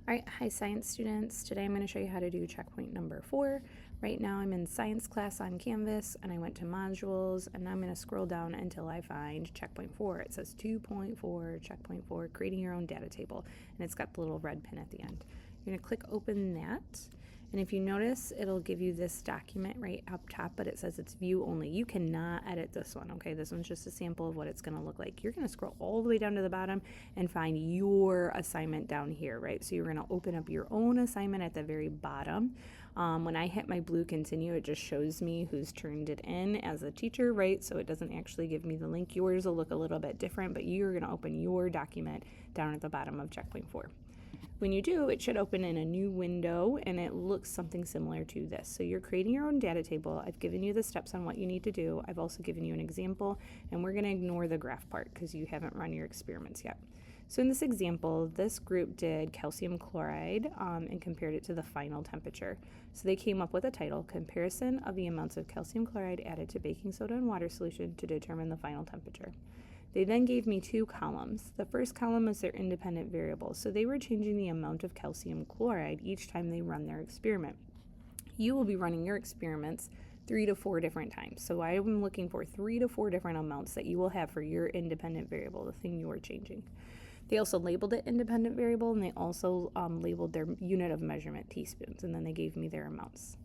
All right, hi science students. Today I'm going to show you how to do checkpoint number 4. Right now I'm in science class on Canvas and I went to modules and I'm going to scroll down until I find checkpoint 4. It says 2.4, checkpoint 4, creating your own data table, and it's got the little red pin at the end. You're going to click open that, and if you notice it'll give you this document right up top, but it says it's view only. You cannot edit this one, okay? This one's just a sample of what it's going to look like. You're going to scroll all the way down to the bottom and find your assignment down here, right? So you're going to open up your own assignment at the very bottom. When I hit my blue continue, it just shows me who's turned it in as a teacher, right? So it doesn't actually give me the link. Yours will look a little bit different, but you're going to open your document down at the bottom of checkpoint 4. When you do, it should open in a new window and it looks something similar to this. So you're creating your own data table. I've given you the steps on what you need to do. I've also given you an example, and we're going to ignore the graph part because you haven't run your experiments yet. So in this example, this group did calcium chloride and compared it to the final temperature. So they came up with a title, Comparison of the Amounts of Calcium Chloride Added to Baking Soda and Water Solution to Determine the Final Temperature. They then gave me two columns. The first column is their independent variable. So they were changing the amount of calcium chloride each time they run their experiment. You will be running your experiments 3 to 4 different times. So I am looking for 3 to 4 different amounts that you will have for your independent variable, the thing you are changing. They also labeled it independent variable, and they also labeled their unit of measurement teaspoons, and then they gave me their amounts.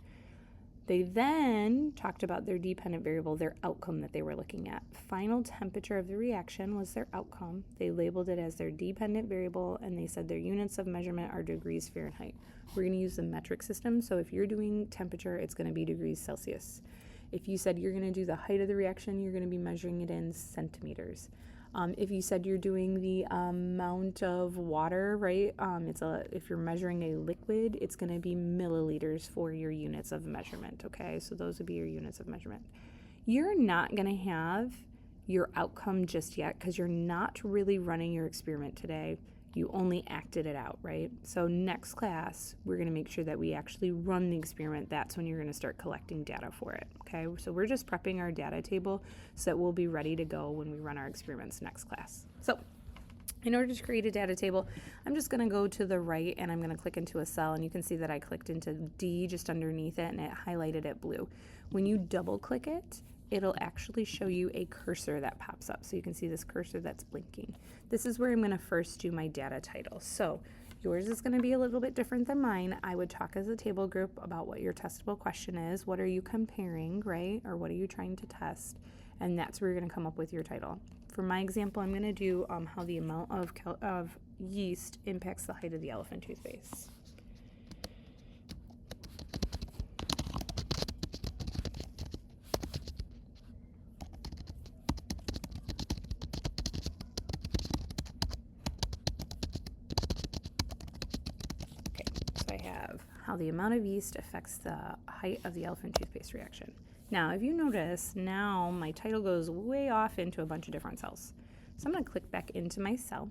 They then talked about their dependent variable, their outcome that they were looking at. Final temperature of the reaction was their outcome. They labeled it as their dependent variable, and they said their units of measurement are degrees Fahrenheit. We're going to use the metric system, so if you're doing temperature, it's going to be degrees Celsius. If you said you're going to do the height of the reaction, you're going to be measuring it in centimeters. If you said you're doing the amount of water, right, if you're measuring a liquid, it's going to be milliliters for your units of measurement, okay? So those would be your units of measurement. You're not going to have your outcome just yet because you're not really running your experiment today. You only acted it out, right? So next class, we're going to make sure that we actually run the experiment. That's when you're going to start collecting data for it, okay? So we're just prepping our data table so that we'll be ready to go when we run our experiments next class. So in order to create a data table, I'm just going to go to the right and I'm going to click into a cell, and you can see that I clicked into D just underneath it and it highlighted it blue. When you double click it, it'll actually show you a cursor that pops up. So you can see this cursor that's blinking. This is where I'm going to first do my data title. So yours is going to be a little bit different than mine. I would talk as a table group about what your testable question is. What are you comparing, right? Or what are you trying to test? And that's where you're going to come up with your title. For my example, I'm going to do how the amount of yeast impacts the height of the elephant toothpaste. I have how the amount of yeast affects the height of the elephant toothpaste reaction. Now, if you notice, now my title goes way off into a bunch of different cells. So I'm going to click back into my cell,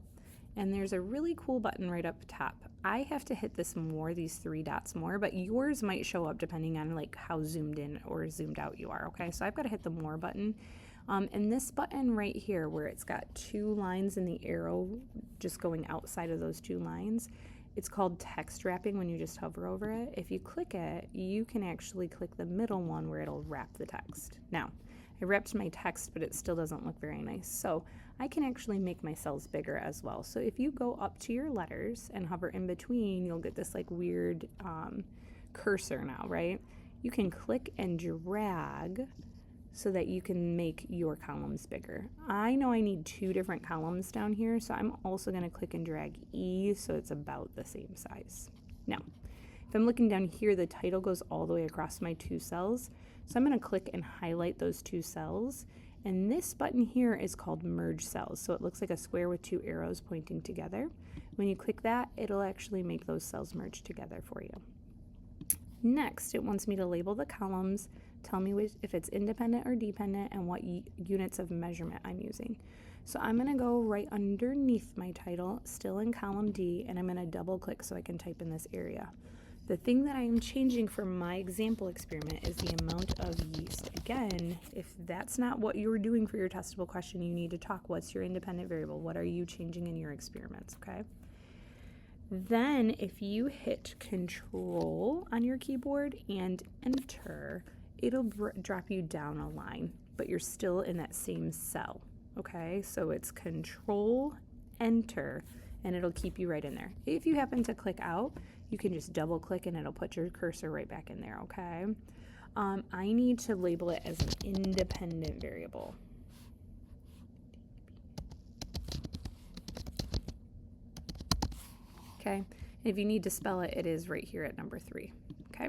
and there's a really cool button right up top. I have to hit this more, these 3 dots more, but yours might show up depending on like how zoomed in or zoomed out you are, okay? So I've got to hit the more button. And this button right here where it's got 2 lines in the arrow just going outside of those 2 lines, it's called text wrapping when you just hover over it. If you click it, you can actually click the middle one where it'll wrap the text. Now, I wrapped my text, but it still doesn't look very nice. So I can actually make my cells bigger as well. So if you go up to your letters and hover in between, you'll get this like weird cursor now, right? You can click and drag so that you can make your columns bigger. I know I need 2 different columns down here, so I'm also going to click and drag E so it's about the same size. Now, if I'm looking down here, the title goes all the way across my 2 cells, so I'm going to click and highlight those 2 cells, and this button here is called Merge Cells, so it looks like a square with 2 arrows pointing together. When you click that, it'll actually make those cells merge together for you. Next, it wants me to label the columns, tell me if it's independent or dependent, and what units of measurement I'm using. So I'm going to go right underneath my title, still in column D, and I'm going to double click so I can type in this area. The thing that I am changing for my example experiment is the amount of yeast. Again, if that's not what you were doing for your testable question, you need to talk. What's your independent variable? What are you changing in your experiments, okay? Then if you hit Control on your keyboard and Enter, it'll drop you down a line, but you're still in that same cell, okay? So it's Control, Enter, and it'll keep you right in there. If you happen to click out, you can just double click and it'll put your cursor right back in there, okay? I need to label it as an independent variable. Okay, if you need to spell it, it is right here at number 3, okay?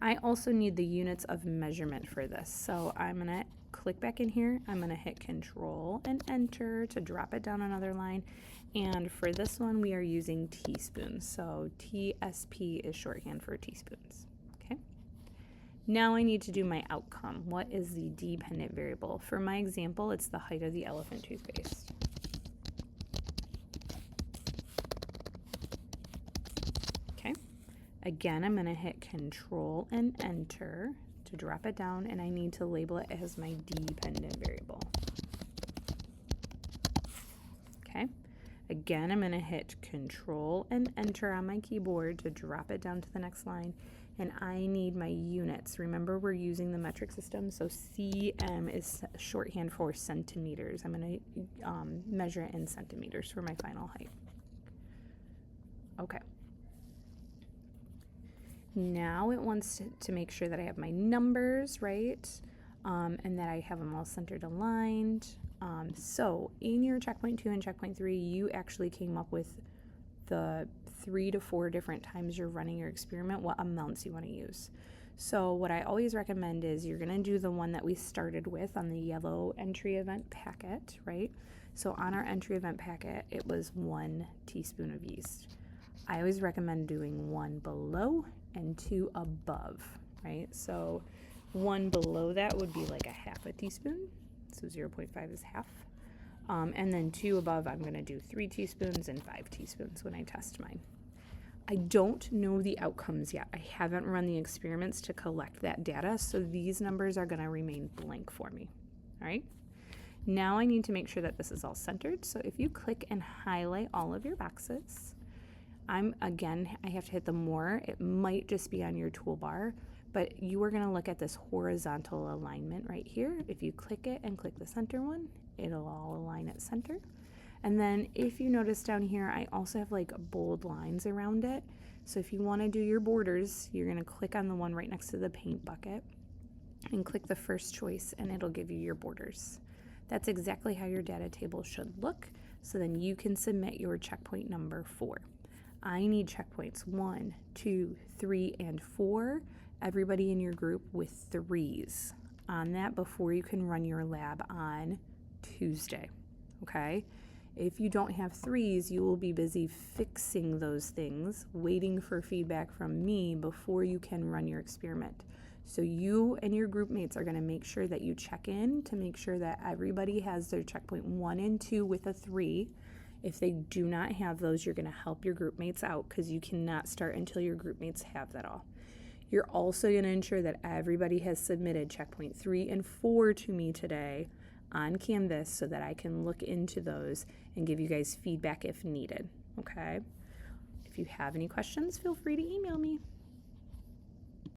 I also need the units of measurement for this, so I'm gonna click back in here, I'm gonna hit Control and Enter to drop it down another line, and for this one we are using teaspoons, so TSP is shorthand for teaspoons, okay? Now I need to do my outcome. What is the dependent variable? For my example, it's the height of the elephant toothpaste. Again, I'm going to hit Control and Enter to drop it down, and I need to label it as my dependent variable. Okay. Again, I'm going to hit Control and Enter on my keyboard to drop it down to the next line, and I need my units. Remember, we're using the metric system, so cm is shorthand for centimeters. I'm going to measure it in centimeters for my final height. Okay. Now it wants to make sure that I have my numbers right, and that I have them all centered aligned. So in your checkpoint 2 and checkpoint 3, you actually came up with the 3 to 4 different times you're running your experiment, what amounts you want to use. So what I always recommend is you're going to do the one that we started with on the yellow entry event packet, right? So on our entry event packet, it was 1 teaspoon of yeast. I always recommend doing 1 below and 2 above, right? So 1 below that would be like a half a teaspoon, so 0.5 is half. And then 2 above, I'm gonna do 3 teaspoons and 5 teaspoons when I test mine. I don't know the outcomes yet. I haven't run the experiments to collect that data, so these numbers are gonna remain blank for me, all right? Now I need to make sure that this is all centered, so if you click and highlight all of your boxes, I have to hit the more. It might just be on your toolbar, but you are gonna look at this horizontal alignment right here. If you click it and click the center one, it'll all align at center. And then if you notice down here, I also have like bold lines around it. So if you wanna do your borders, you're gonna click on the one right next to the paint bucket and click the first choice, and it'll give you your borders. That's exactly how your data table should look, so then you can submit your checkpoint number 4. I need checkpoints 1, 2, 3, and 4. Everybody in your group with 3s on that before you can run your lab on Tuesday, okay? If you don't have 3s, you will be busy fixing those things, waiting for feedback from me before you can run your experiment. So you and your group mates are gonna make sure that you check in to make sure that everybody has their checkpoint 1 and 2 with a 3. If they do not have those, you're gonna help your group mates out because you cannot start until your group mates have that all. You're also gonna ensure that everybody has submitted checkpoint 3 and 4 to me today on Canvas so that I can look into those and give you guys feedback if needed, okay? If you have any questions, feel free to email me.